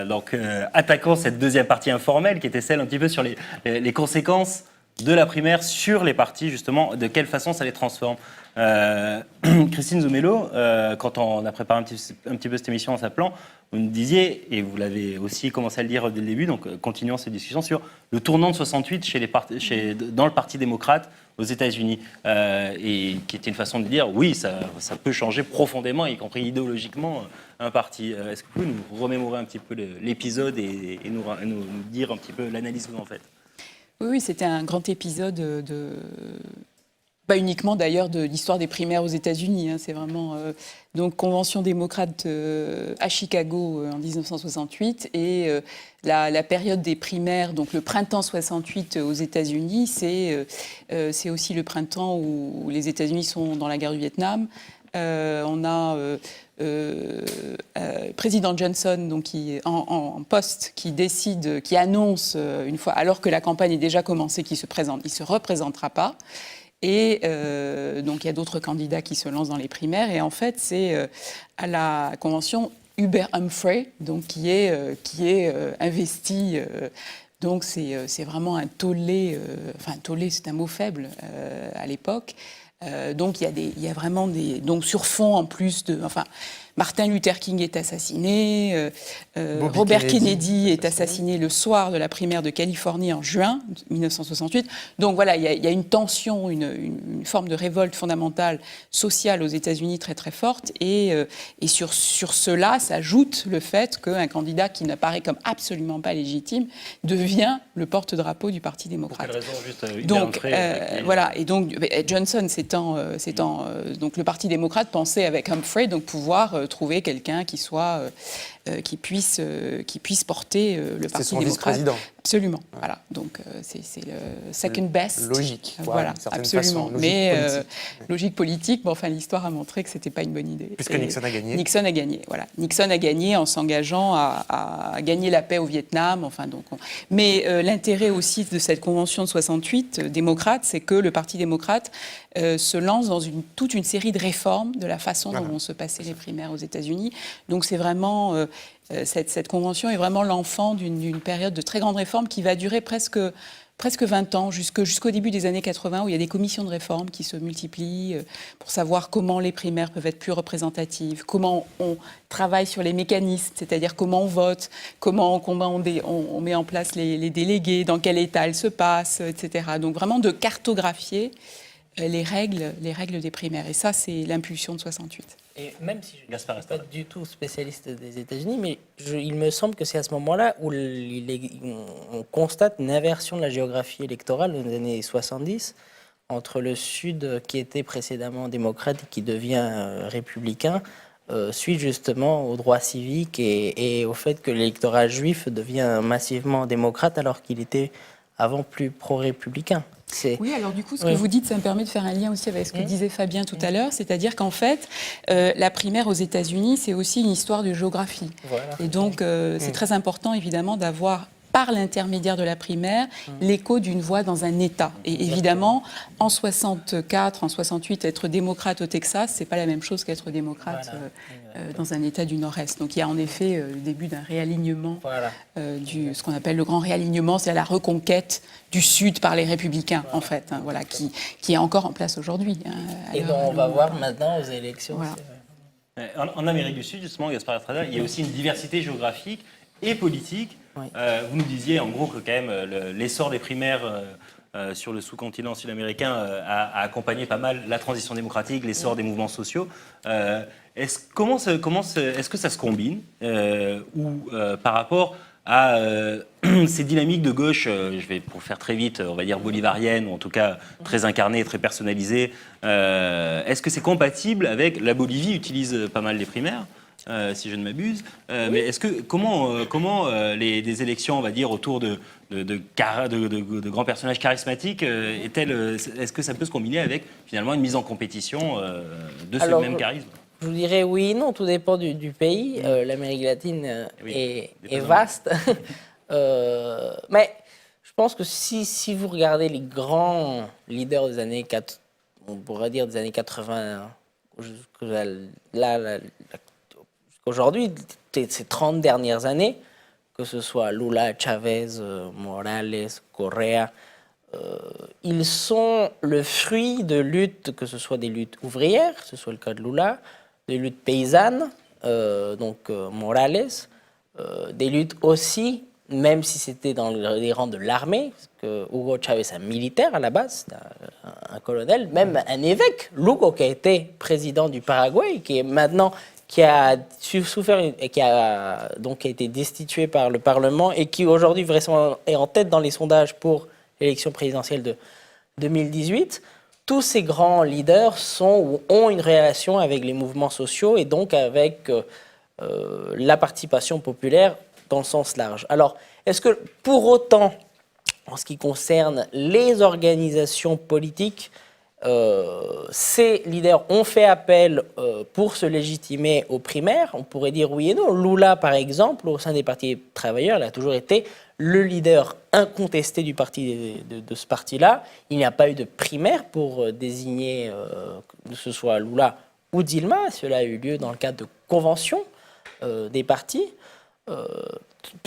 Donc, attaquant cette deuxième partie informelle, qui était celle un petit peu sur les conséquences de la primaire sur les partis, justement, de quelle façon ça les transforme. Christine Zumelo, quand on a préparé un petit peu cette émission en s'appelant, vous nous disiez, et vous l'avez aussi commencé à le dire dès le début, donc continuons cette discussion sur le tournant de 68 dans le Parti démocrate aux États-Unis, et qui était une façon de dire, oui, ça peut changer profondément, y compris idéologiquement, un parti. Est-ce que vous pouvez nous remémorer un petit peu l'épisode et nous dire un petit peu l'analyse que vous en faites? Oui, c'était un grand épisode pas uniquement d'ailleurs de l'histoire des primaires aux États-Unis. C'est vraiment donc convention démocrate à Chicago en 1968 et la période des primaires, donc le printemps 68 aux États-Unis, c'est aussi le printemps où les États-Unis sont dans la guerre du Vietnam. On a président Johnson, donc qui est en poste, qui décide, qui annonce une fois, alors que la campagne est déjà commencée, qu'il il se représentera pas. Et donc il y a d'autres candidats qui se lancent dans les primaires. Et en fait, c'est à la convention Hubert Humphrey, donc qui est investi. Donc c'est vraiment un tollé. Enfin, un tollé, c'est un mot faible à l'époque. Donc il y a vraiment donc sur fond en plus de, enfin, Martin Luther King est assassiné, Robert Kennedy est assassiné le soir de la primaire de Californie en juin 1968. Donc voilà, il y a une tension, une forme de révolte fondamentale sociale aux États-Unis très très forte, et sur cela s'ajoute le fait qu'un candidat qui n'apparaît comme absolument pas légitime devient le porte-drapeau du Parti démocrate. Pour quelle raison, juste Donc voilà, et donc Johnson donc le Parti démocrate pensait avec Humphrey donc pouvoir trouver quelqu'un qui soit qui puisse porter le Parti son démocrate. vice-président. Absolument. Ouais. Voilà. Donc c'est le second best. Logique. Voilà, absolument. Mais logique politique. Bon, enfin, l'histoire a montré que c'était pas une bonne idée. Puisque Nixon a gagné. Nixon a gagné. Voilà. Nixon a gagné en s'engageant à gagner la paix au Vietnam. Enfin, donc. Mais l'intérêt aussi de cette convention de 68 démocrate, c'est que le Parti démocrate se lance dans toute une série de réformes de la façon dont vont se passer les primaires aux États-Unis. Donc c'est vraiment cette convention est vraiment l'enfant d'une période de très grande réforme qui va durer presque 20 ans, jusqu'au début des années 80, où il y a des commissions de réforme qui se multiplient pour savoir comment les primaires peuvent être plus représentatives, comment on travaille sur les mécanismes, c'est-à-dire comment on vote, comment on met en place les délégués, dans quel état elles se passent, etc. Donc vraiment de cartographier les règles des primaires. Et ça, c'est l'impulsion de 68. Et même si je ne suis pas du tout spécialiste des États-Unis, mais il me semble que c'est à ce moment-là où on constate une inversion de la géographie électorale dans les années 70 entre le Sud, qui était précédemment démocrate et qui devient républicain, suite justement au droit civique et au fait que l'électorat juif devient massivement démocrate alors qu'il était avant plus pro-républicain. Oui, alors du coup, ce que vous dites, ça me permet de faire un lien aussi avec ce que disait Fabien tout à l'heure, c'est-à-dire qu'en fait, la primaire aux États-Unis, c'est aussi une histoire de géographie. Voilà. Et donc, c'est très important, évidemment, d'avoir, par l'intermédiaire de la primaire, l'écho d'une voix dans un État. Et évidemment, en 64, en 68, être démocrate au Texas, c'est pas la même chose qu'être démocrate dans un État du Nord-Est. Donc il y a en effet le début d'un réalignement, ce qu'on appelle le grand réalignement, c'est la reconquête du Sud par les républicains, en fait, voilà, qui est encore en place aujourd'hui. Et dont on va voir maintenant aux élections. Voilà. En Amérique du Sud, justement, Gaspard Estrada, il y a aussi une diversité géographique et politique. Oui. Vous nous disiez en gros que quand même l'essor des primaires sur le sous-continent sud-américain a accompagné pas mal la transition démocratique, l'essor des mouvements sociaux. Est-ce que ça se combine ou par rapport à ces dynamiques de gauche, je vais pour faire très vite, on va dire bolivarienne, ou en tout cas très incarnées, très personnalisées, est-ce que c'est compatible avec la Bolivie utilise pas mal les primaires si je ne m'abuse. Mais est-ce que comment des élections, on va dire, autour de grands personnages charismatiques, est-ce que ça peut se combiner avec finalement une mise en compétition de ce même charisme? Je vous dirais oui et non, tout dépend du pays. L'Amérique latine est vaste. Mais je pense que si vous regardez les grands leaders des années 4, on pourrait dire des années 80 jusqu'aujourd'hui, ces 30 dernières années, que ce soit Lula, Chavez, Morales, Correa, ils sont le fruit de luttes, que ce soit des luttes ouvrières, ce soit le cas de Lula, des luttes paysannes, Morales, des luttes aussi, même si c'était dans les rangs de l'armée, parce que Hugo Chavez est un militaire à la base, un colonel, même un évêque, Lugo, qui a été président du Paraguay, qui a souffert et qui a été destitué par le Parlement et qui aujourd'hui vraisemblablement est en tête dans les sondages pour l'élection présidentielle de 2018. Tous ces grands leaders ont une relation avec les mouvements sociaux et donc avec la participation populaire dans le sens large. Alors, est-ce que pour autant, en ce qui concerne les organisations politiques, ces leaders ont fait appel pour se légitimer aux primaires? On pourrait dire oui et non. Lula, par exemple, au sein des partis travailleurs, il a toujours été le leader incontesté du parti de ce parti-là. Il n'y a pas eu de primaire pour désigner que ce soit Lula ou Dilma. Cela a eu lieu dans le cadre de conventions des partis.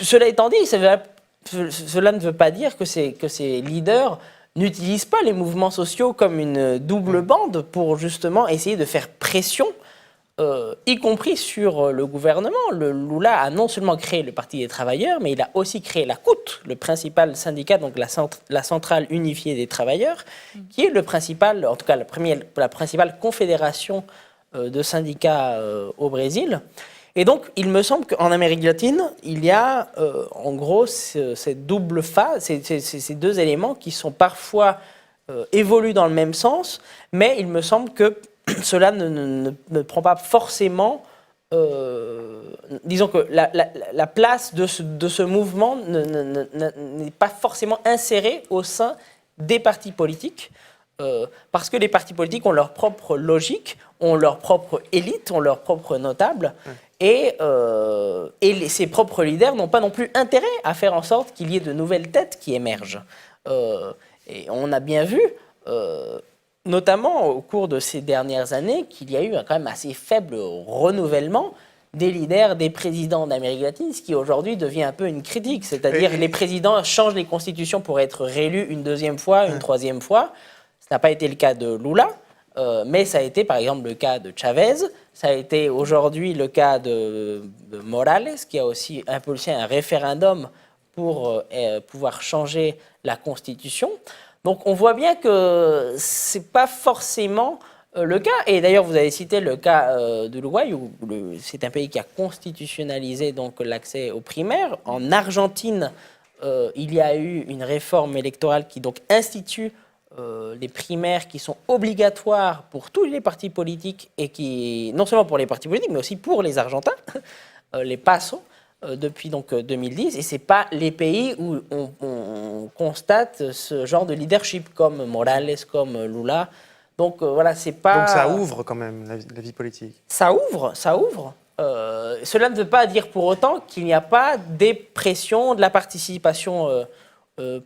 Cela étant dit, cela ne veut pas dire que ces leaders n'utilisent pas les mouvements sociaux comme une double bande pour justement essayer de faire pression, y compris sur le gouvernement. Lula a non seulement créé le Parti des travailleurs, mais il a aussi créé la CUT, le principal syndicat, donc la centrale unifiée des travailleurs, qui est le principal, en tout cas la principale confédération de syndicats au Brésil. Et donc, il me semble qu'en Amérique latine, il y a en gros cette double phase, ces deux éléments qui sont parfois évoluent dans le même sens, mais il me semble que cela ne prend pas forcément, disons que la place de ce mouvement n'est pas forcément insérée au sein des partis politiques. Parce que les partis politiques ont leur propre logique, ont leur propre élite, ont leur propre notable, et ces propres leaders n'ont pas non plus intérêt à faire en sorte qu'il y ait de nouvelles têtes qui émergent. Et on a bien vu, notamment au cours de ces dernières années, qu'il y a eu un quand même assez faible renouvellement des leaders, des présidents d'Amérique latine, ce qui aujourd'hui devient un peu une critique. C'est-à-dire que les présidents changent les constitutions pour être réélus une deuxième fois, une troisième fois. Ça n'a pas été le cas de Lula, mais ça a été par exemple le cas de Chavez, ça a été aujourd'hui le cas de Morales, qui a aussi impulsé un référendum pour pouvoir changer la constitution. Donc on voit bien que ce n'est pas forcément le cas. Et d'ailleurs, vous avez cité le cas de l'Uruguay, où c'est un pays qui a constitutionnalisé donc l'accès aux primaires. En Argentine, il y a eu une réforme électorale qui donc institue les primaires qui sont obligatoires pour tous les partis politiques et qui, non seulement pour les partis politiques, mais aussi pour les Argentins, les PASO, depuis donc 2010. Et ce n'est pas les pays où on constate ce genre de leadership comme Morales, comme Lula. Donc voilà, c'est pas... Donc ça ouvre quand même la vie politique. Ça ouvre. Cela ne veut pas dire pour autant qu'il n'y a pas des pressions de la participation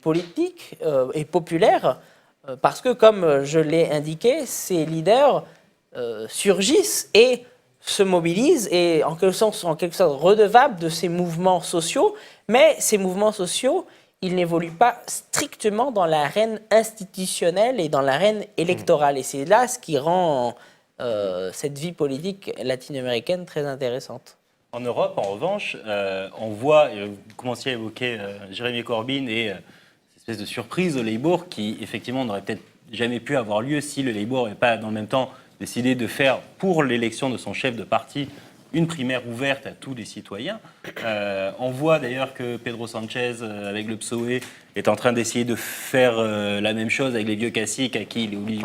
politique et populaire. Parce que, comme je l'ai indiqué, ces leaders surgissent et se mobilisent et en quelque sorte redevables de ces mouvements sociaux. Mais ces mouvements sociaux, ils n'évoluent pas strictement dans l'arène institutionnelle et dans l'arène électorale. Et c'est là ce qui rend cette vie politique latino-américaine très intéressante. En Europe, en revanche, on voit, vous commenciez à évoquer Jérémy Corbyn et espèce de surprise au Labour qui, effectivement, n'aurait peut-être jamais pu avoir lieu si le Labour n'avait pas, dans le même temps, décidé de faire, pour l'élection de son chef de parti, une primaire ouverte à tous les citoyens. On voit d'ailleurs que Pedro Sanchez, avec le PSOE, est en train d'essayer de faire la même chose avec les vieux caciques à qui il est obligé...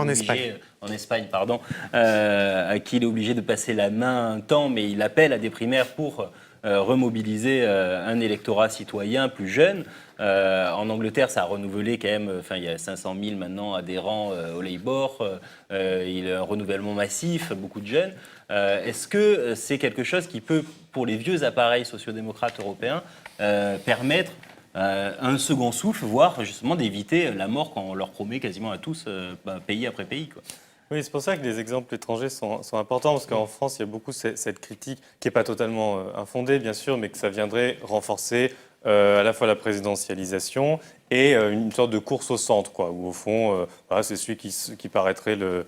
En Espagne, pardon, à qui il est obligé de passer la main un temps, mais il appelle à des primaires pour remobiliser un électorat citoyen plus jeune. En Angleterre, ça a renouvelé quand même, il y a 500 000 maintenant adhérents au Labour, il y a un renouvellement massif, beaucoup de jeunes. Est-ce que c'est quelque chose qui peut, pour les vieux appareils sociodémocrates européens, permettre un second souffle, voire justement d'éviter la mort qu'on leur promet quasiment à tous, pays après pays, quoi. Oui, c'est pour ça que les exemples étrangers sont importants, parce qu'en France, il y a beaucoup cette critique qui n'est pas totalement infondée, bien sûr, mais que ça viendrait renforcer à la fois la présidentialisation et une sorte de course au centre, quoi, où au fond, voilà, c'est celui qui paraîtrait le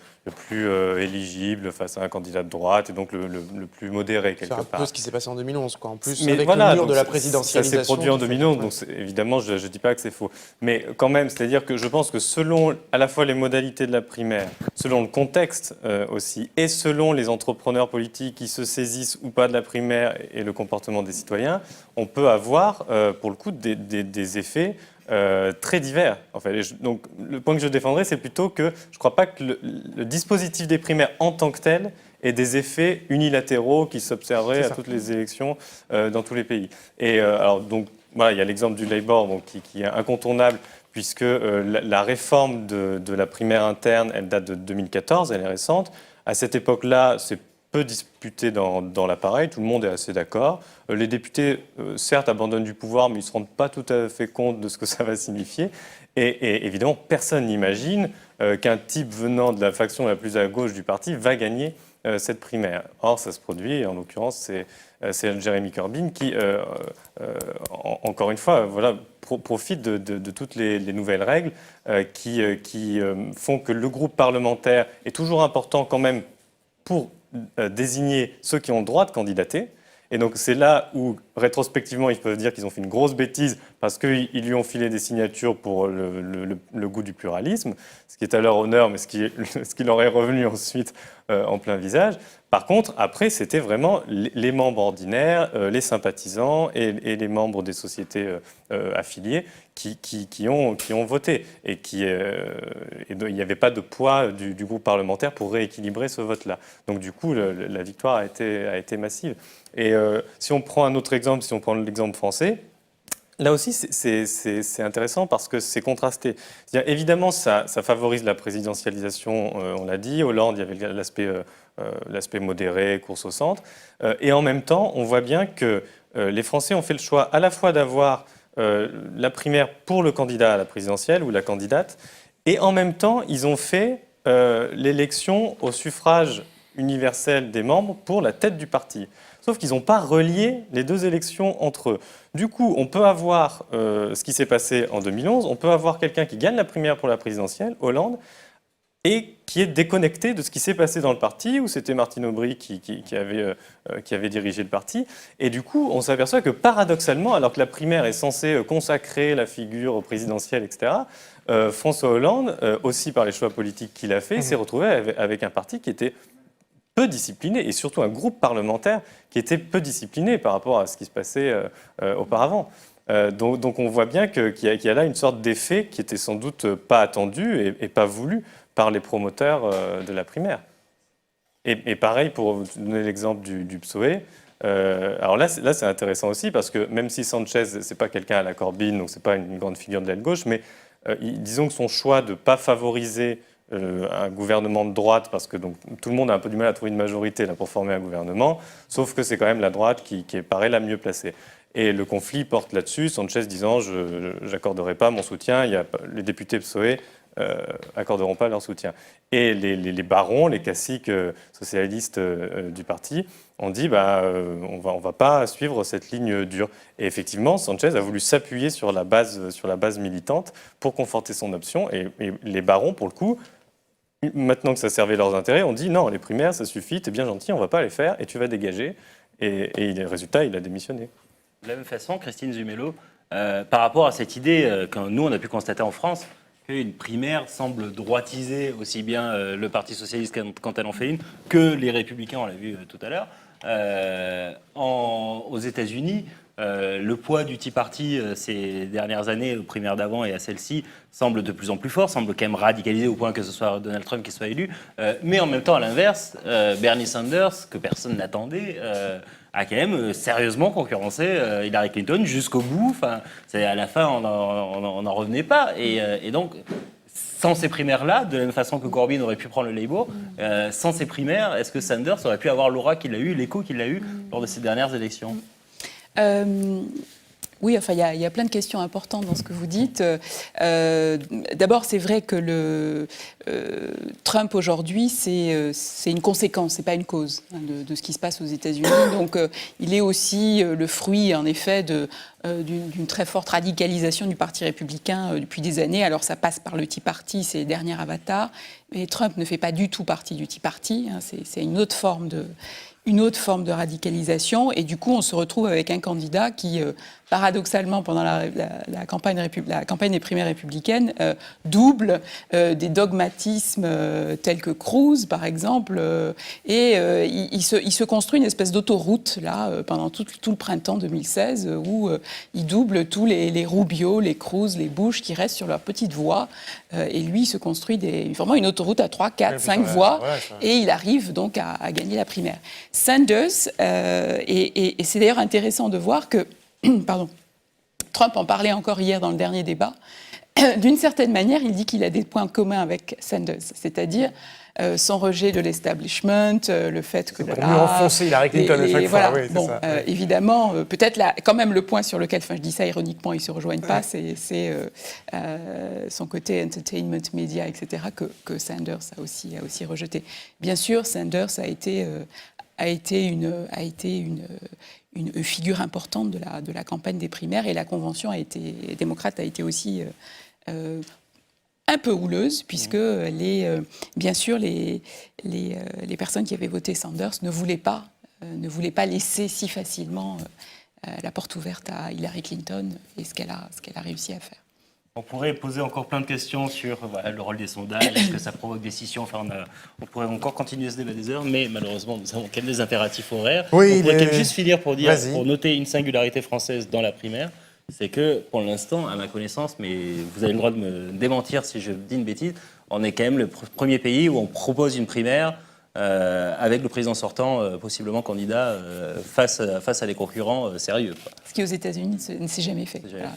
plus éligible face à un candidat de droite, et donc le plus modéré, quelque part. C'est un peu ce qui s'est passé en 2011, quoi. En plus, Mais avec voilà, le mur de la ça présidentialisation. s'est produit en 2011, donc évidemment, je ne dis pas que c'est faux. Mais quand même, c'est-à-dire que je pense que selon à la fois les modalités de la primaire, selon le contexte aussi, et selon les entrepreneurs politiques qui se saisissent ou pas de la primaire et le comportement des citoyens, on peut avoir, pour le coup, des effets très divers. En fait. Donc, le point que je défendrai, c'est plutôt que je ne crois pas que le dispositif des primaires en tant que tel ait des effets unilatéraux qui s'observeraient à toutes les élections dans tous les pays. Et alors, donc, voilà, il y a l'exemple du Labour qui est incontournable, puisque la réforme de la primaire interne, elle date de 2014, elle est récente. À cette époque-là, c'est peu disputé dans l'appareil, tout le monde est assez d'accord. Les députés, certes, abandonnent du pouvoir, mais ils ne se rendent pas tout à fait compte de ce que ça va signifier. Et évidemment, personne n'imagine qu'un type venant de la faction la plus à gauche du parti va gagner cette primaire. Or, ça se produit, et en l'occurrence, c'est Jeremy Corbyn qui, encore une fois, voilà, profite de toutes les nouvelles règles qui font que le groupe parlementaire est toujours important quand même pour désigner ceux qui ont le droit de candidater. Et donc c'est là où, rétrospectivement, ils peuvent dire qu'ils ont fait une grosse bêtise parce qu'ils lui ont filé des signatures pour le goût du pluralisme, ce qui est à leur honneur, mais ce qui leur est revenu ensuite en plein visage. Par contre, après, c'était vraiment les membres ordinaires, les sympathisants et les membres des sociétés affiliées qui ont voté. Et il n'y avait pas de poids du groupe parlementaire pour rééquilibrer ce vote-là. Donc du coup, la victoire a été massive. Et si on prend un autre exemple, si on prend l'exemple français, là aussi, c'est intéressant parce que c'est contrasté. C'est-à-dire, évidemment, ça favorise la présidentialisation, on l'a dit. Hollande, il y avait l'aspect modéré, course au centre. Et en même temps, on voit bien que les Français ont fait le choix à la fois d'avoir la primaire pour le candidat à la présidentielle ou la candidate, et en même temps, ils ont fait l'élection au suffrage universel des membres pour la tête du parti. Sauf qu'ils n'ont pas relié les deux élections entre eux. Du coup, on peut avoir ce qui s'est passé en 2011, on peut avoir quelqu'un qui gagne la primaire pour la présidentielle, Hollande, et qui est déconnecté de ce qui s'est passé dans le parti, où c'était Martine Aubry qui avait dirigé le parti. Et du coup, on s'aperçoit que paradoxalement, alors que la primaire est censée consacrer la figure présidentielle, etc., François Hollande, aussi par les choix politiques qu'il a fait, s'est retrouvé avec un parti qui était peu discipliné, et surtout un groupe parlementaire qui était peu discipliné par rapport à ce qui se passait auparavant. Donc on voit bien qu'il y a là une sorte d'effet qui était sans doute pas attendu et pas voulu par les promoteurs de la primaire. Et pareil, pour vous donner l'exemple du PSOE, alors là c'est intéressant aussi, parce que même si Sanchez, c'est pas quelqu'un à la Corbyn, donc c'est pas une grande figure de l'aile gauche, mais disons que son choix de ne pas favoriser un gouvernement de droite, parce que donc, tout le monde a un peu du mal à trouver une majorité là, pour former un gouvernement, sauf que c'est quand même la droite qui paraît la mieux placée. Et le conflit porte là-dessus, Sanchez disant « je n'accorderai pas mon soutien », les députés PSOE accorderont pas leur soutien. Et les barons, les caciques socialistes du parti ont dit on va pas suivre cette ligne dure. Et effectivement, Sanchez a voulu s'appuyer sur la base militante pour conforter son option. Et les barons, pour le coup, maintenant que ça servait leurs intérêts, ont dit non, les primaires, ça suffit, t'es bien gentil, on va pas les faire et tu vas dégager. Et le résultat, il a démissionné. De la même façon, Christine Zumelo, par rapport à cette idée que nous, on a pu constater en France, qu'une primaire semble droitiser aussi bien le Parti socialiste quand elle en fait une que les Républicains, on l'a vu tout à l'heure. aux États-Unis, le poids du Tea Party ces dernières années, aux primaires d'avant et à celle-ci, semble de plus en plus fort, semble quand même radicalisé au point que ce soit Donald Trump qui soit élu. Mais en même temps, à l'inverse, Bernie Sanders, que personne n'attendait, a quand même sérieusement concurrencé Hillary Clinton jusqu'au bout. Enfin, à la fin, on n'en revenait pas. Et donc, sans ces primaires-là, de la même façon que Corbyn aurait pu prendre le Labour, sans ces primaires, est-ce que Sanders aurait pu avoir l'aura qu'il a eu, l'écho qu'il a eu lors de ces dernières élections? Oui, enfin, il y a plein de questions importantes dans ce que vous dites. D'abord, c'est vrai que Trump aujourd'hui, c'est une conséquence, c'est pas une cause de ce qui se passe aux États-Unis. Donc, il est aussi le fruit, en effet, d'une très forte radicalisation du Parti républicain depuis des années. Alors, ça passe par le Tea Party, c'est les derniers avatars. Mais Trump ne fait pas du tout partie du Tea Party. C'est une autre forme de radicalisation. Et du coup, on se retrouve avec un candidat qui, paradoxalement, pendant la campagne des primaires républicaines, double des dogmatismes tels que Cruz, par exemple. Et il se construit une espèce d'autoroute, là, pendant tout le printemps 2016, où il double tous les Rubio, les Cruz, les Bush qui restent sur leur petite voie. Et lui, il se construit vraiment une autoroute à 3, 4, 5 voies. Et il arrive donc à gagner la primaire. Sanders, et c'est d'ailleurs intéressant de voir que, pardon, Trump en parlait encore hier dans le dernier débat, d'une certaine manière, il dit qu'il a des points communs avec Sanders, c'est-à-dire son rejet de l'establishment, le fait que... Pour mieux enfoncer Hillary Clinton à chaque fois, oui, c'est ça. Évidemment, peut-être quand même le point sur lequel, je dis ça ironiquement, ils ne se rejoignent pas, c'est son côté entertainment, média, etc., que Sanders a aussi rejeté. Bien sûr, Sanders a été une figure importante de la campagne des primaires, et la convention démocrate a été aussi un peu houleuse, puisque bien sûr les personnes qui avaient voté Sanders ne voulaient pas laisser si facilement la porte ouverte à Hillary Clinton et ce qu'elle a réussi à faire. On pourrait poser encore plein de questions sur le rôle des sondages, est-ce que ça provoque des scissions, enfin, on pourrait encore continuer ce débat des heures, mais malheureusement nous avons quand même des impératifs horaires. Oui, on pourrait quand même juste finir pour noter une singularité française dans la primaire, c'est que pour l'instant, à ma connaissance, mais vous avez le droit de me démentir si je dis une bêtise, on est quand même le premier pays où on propose une primaire avec le président sortant possiblement candidat face à des concurrents sérieux. Ce qui aux États-Unis ne s'est jamais fait. Voilà,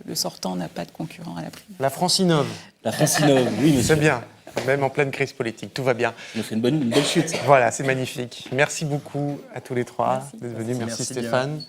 le sortant n'a pas de concurrent à la primaire. La France innove. La France innove, oui, monsieur. C'est bien, même en pleine crise politique, tout va bien. Ça nous fait une belle chute. Ça. Voilà, c'est magnifique. Merci beaucoup à tous les trois d'être venus. Merci Stéphane. Bien.